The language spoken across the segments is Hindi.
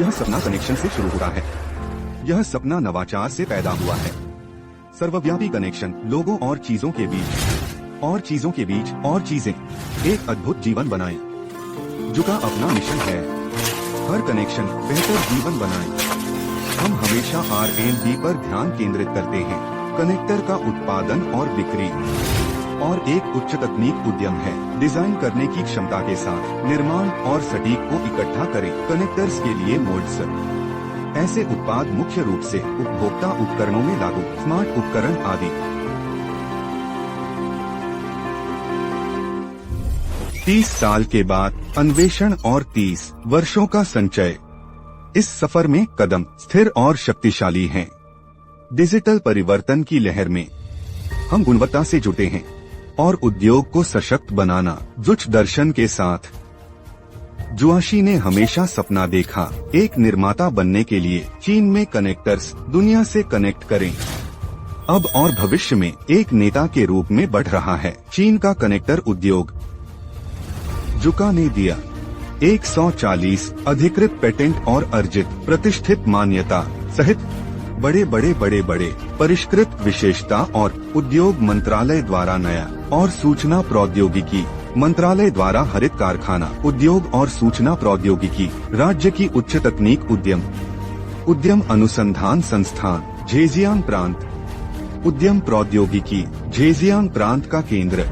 यह सपना कनेक्शन से शुरू होता है। यह सपना नवाचार से पैदा हुआ है। सर्वव्यापी कनेक्शन लोगों और चीजों के बीच और चीजों के बीच और चीजें एक अद्भुत जीवन बनाएं। जुका अपना मिशन है हर कनेक्शन बेहतर जीवन बनाए। हम हमेशा R&D पर ध्यान केंद्रित करते हैं। कनेक्टर का उत्पादन और बिक्री और एक उच्च तकनीक उद्यम है। डिजाइन करने की क्षमता के साथ निर्माण और सटीक को इकट्ठा करें। कनेक्टर्स के लिए मोल्ड्स ऐसे उत्पाद मुख्य रूप से उपभोक्ता उपकरणों में लागू स्मार्ट उपकरण आदि। 30 साल के बाद अन्वेषण और 30 वर्षों का संचय। इस सफर में कदम स्थिर और शक्तिशाली हैं। डिजिटल परिवर्तन की लहर में हम गुणवत्ता से जुड़ते हैं और उद्योग को सशक्त बनाना उच्च दर्शन के साथ। जुआशी ने हमेशा सपना देखा एक निर्माता बनने के लिए चीन में कनेक्टर्स दुनिया से कनेक्ट करें। अब और भविष्य में एक नेता के रूप में बढ़ रहा है चीन का कनेक्टर उद्योग। जुका ने दिया 140 अधिकृत पेटेंट और अर्जित प्रतिष्ठित मान्यता सहित बड़े परिष्कृत विशेषता और उद्योग मंत्रालय द्वारा नया और सूचना प्रौद्योगिकी मंत्रालय द्वारा हरित कारखाना उद्योग और सूचना प्रौद्योगिकी राज्य की उच्च तकनीक उद्यम अनुसंधान संस्थान झेजियांग प्रांत उद्यम प्रौद्योगिकी झेजियांग प्रांत का केंद्र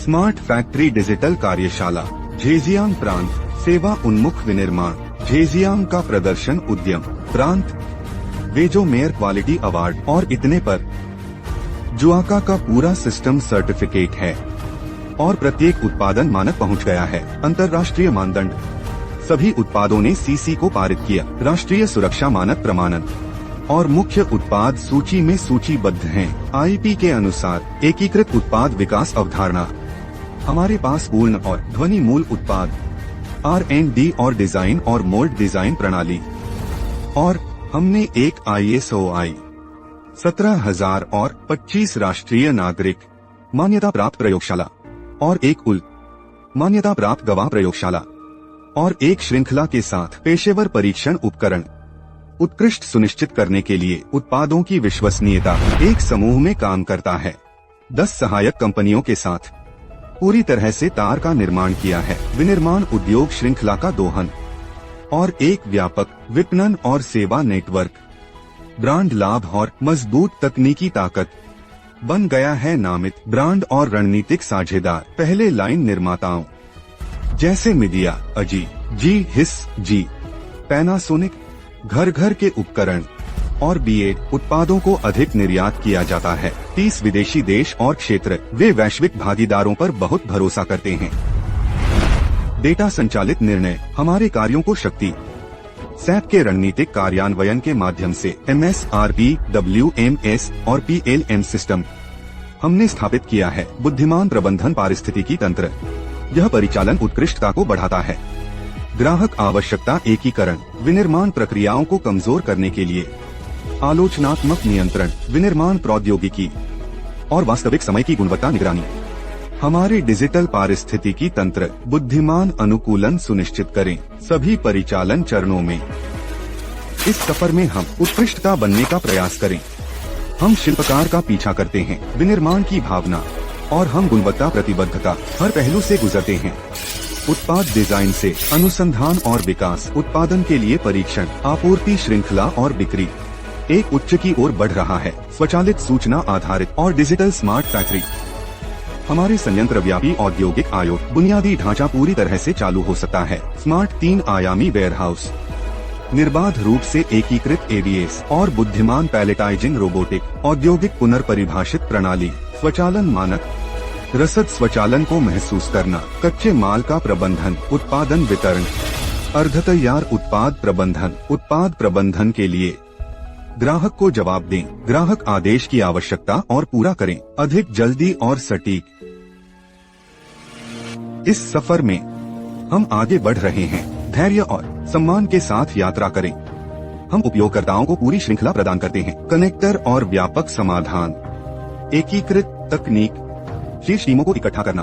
स्मार्ट फैक्ट्री डिजिटल कार्यशाला झेजियांग प्रांत सेवा उन्मुख विनिर्माण झेजियांग का प्रदर्शन उद्यम प्रांत वेजो मेयर क्वालिटी अवार्ड और इतने पर। जुआका का पूरा सिस्टम सर्टिफिकेट है और प्रत्येक उत्पादन मानक पहुंच गया है। अंतर्राष्ट्रीय मानदंड सभी उत्पादों ने CC को पारित किया। राष्ट्रीय सुरक्षा मानक प्रमाणन और मुख्य उत्पाद सूची में सूचीबद्ध हैं। IP के अनुसार एकीकृत उत्पाद विकास अवधारणा हमारे पास पूर्ण और ध्वनि मूल उत्पाद R&D और डिजाइन और मोल्ड डिजाइन प्रणाली और हमने एक ISO 17000 और 25 राष्ट्रीय नागरिक मान्यता प्राप्त प्रयोगशाला और एक उल मान्यता प्राप्त गवाह प्रयोगशाला और एक श्रृंखला के साथ पेशेवर परीक्षण उपकरण उत्कृष्ट सुनिश्चित करने के लिए उत्पादों की विश्वसनीयता एक समूह में काम करता है। 10 सहायक कंपनियों के साथ पूरी तरह से तार का निर्माण किया है। विनिर्माण उद्योग श्रृंखला का दोहन और एक व्यापक विपणन और सेवा नेटवर्क ब्रांड लाभ और मजबूत तकनीकी ताकत बन गया है। नामित ब्रांड और रणनीतिक साझेदार पहले लाइन निर्माताओं जैसे मीडिया अजी जी हिस जी पैनासोनिक घर के उपकरण और B8 उत्पादों को अधिक निर्यात किया जाता है। 30 विदेशी देश और क्षेत्र वे वैश्विक भागीदारों पर बहुत भरोसा करते हैं। डेटा संचालित निर्णय हमारे कार्यों को शक्ति SAP के रणनीतिक कार्यान्वयन के माध्यम से MSRP, WMS और PLM सिस्टम हमने स्थापित किया है। बुद्धिमान प्रबंधन पारिस्थितिकी तंत्र यह परिचालन उत्कृष्टता को बढ़ाता है। ग्राहक आवश्यकता एकीकरण विनिर्माण प्रक्रियाओं को कमजोर करने के लिए आलोचनात्मक नियंत्रण विनिर्माण प्रौद्योगिकी और वास्तविक समय की गुणवत्ता निगरानी। हमारे डिजिटल पारिस्थितिकी तंत्र बुद्धिमान अनुकूलन सुनिश्चित करें सभी परिचालन चरणों में। इस सफर में हम उत्कृष्टता बनने का प्रयास करें। हम शिल्पकार का पीछा करते हैं विनिर्माण की भावना और हम गुणवत्ता प्रतिबद्धता हर पहलू से गुजरते हैं। उत्पाद डिजाइन से अनुसंधान और विकास उत्पादन के लिए परीक्षण आपूर्ति श्रृंखला और बिक्री एक उच्च की ओर बढ़ रहा है। स्वचालित सूचना आधारित और डिजिटल स्मार्ट फैक्ट्री हमारे संयंत्र व्यापी औद्योगिक आयोग बुनियादी ढांचा पूरी तरह से चालू हो सकता है। स्मार्ट 3 आयामी वेयरहाउस निर्बाध रूप से एकीकृत ABS और बुद्धिमान पैलेटाइजिंग रोबोटिक औद्योगिक पुनर्परिभाषित प्रणाली स्वचालन मानक रसद स्वचालन को महसूस करना कच्चे माल का प्रबंधन उत्पादन वितरण अर्धतैयार उत्पाद प्रबंधन के लिए ग्राहक को जवाब दें। ग्राहक आदेश की आवश्यकता और पूरा करें अधिक जल्दी और सटीक। इस सफर में हम आगे बढ़ रहे हैं। धैर्य और सम्मान के साथ यात्रा करें। हम उपयोगकर्ताओं को पूरी श्रृंखला प्रदान करते हैं। कनेक्टर और व्यापक समाधान एकीकृत तकनीक शीर्ष टीमों को इकट्ठा करना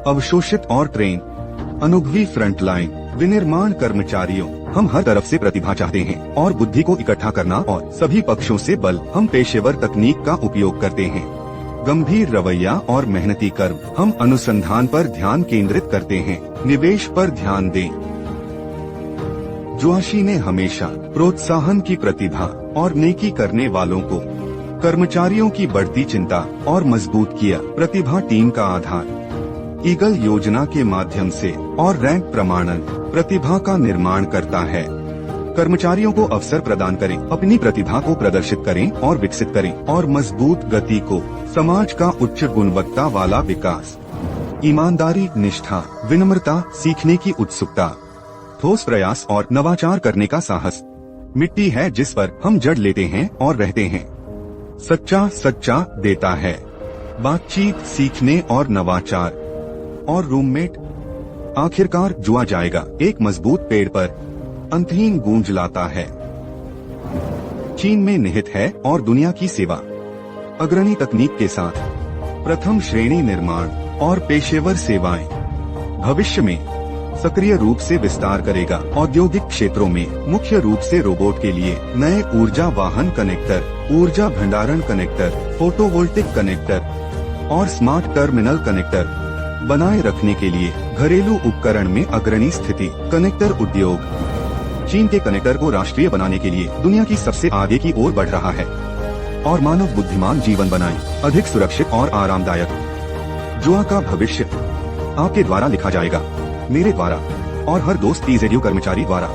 अवशोषित और ट्रेन अनुभवी फ्रंटलाइन विनिर्माण कर्मचारियों, हम हर तरफ से प्रतिभा चाहते हैं और बुद्धि को इकट्ठा करना और सभी पक्षों से बल, हम पेशेवर तकनीक का उपयोग करते हैं। गंभीर रवैया और मेहनती कर्म, हम अनुसंधान पर ध्यान केंद्रित करते हैं, निवेश पर ध्यान दें। जोशी ने हमेशा प्रोत्साहन की प्रतिभा और नेकी करने वालों को, कर्मचारियों की बढ़ती चिंता और मजबूत किया प्रतिभा टीम का आधार। ईगल योजना के माध्यम से और रैंक प्रमाणन प्रतिभा का निर्माण करता है। कर्मचारियों को अवसर प्रदान करें, अपनी प्रतिभा को प्रदर्शित करें और विकसित करें और मजबूत गति को समाज का उच्च गुणवत्ता वाला विकास। ईमानदारी, निष्ठा, विनम्रता, सीखने की उत्सुकता, ठोस प्रयास और नवाचार करने का साहस मिट्टी है जिस पर हम जड़ लेते हैं और रहते हैं। सच्चा देता है, बातचीत, सीखने और नवाचार। और रूममेट, आखिरकार जुआ जाएगा एक मजबूत पेड़ पर अंतहीन गूंज लाता है। चीन में निहित है और दुनिया की सेवा। अग्रणी तकनीक के साथ प्रथम श्रेणी निर्माण और पेशेवर सेवाएं भविष्य में सक्रिय रूप से विस्तार करेगा। औद्योगिक क्षेत्रों में मुख्य रूप से रोबोट के लिए नए ऊर्जा वाहन कनेक्टर, ऊर्जा भंडारण कनेक्टर, फोटोवोल्टिक कनेक्टर और स्मार्ट टर्मिनल कनेक्टर बनाए रखने के लिए घरेलू उपकरण में अग्रणी स्थिति। कनेक्टर उद्योग चीन के कनेक्टर को राष्ट्रीय बनाने के लिए दुनिया की सबसे आगे की ओर बढ़ रहा है और मानव बुद्धिमान जीवन बनाए, अधिक सुरक्षित और आरामदायक। जुआ का भविष्य आपके द्वारा लिखा जाएगा, मेरे द्वारा और हर दोस्त ईजेडयू कर्मचारी द्वारा।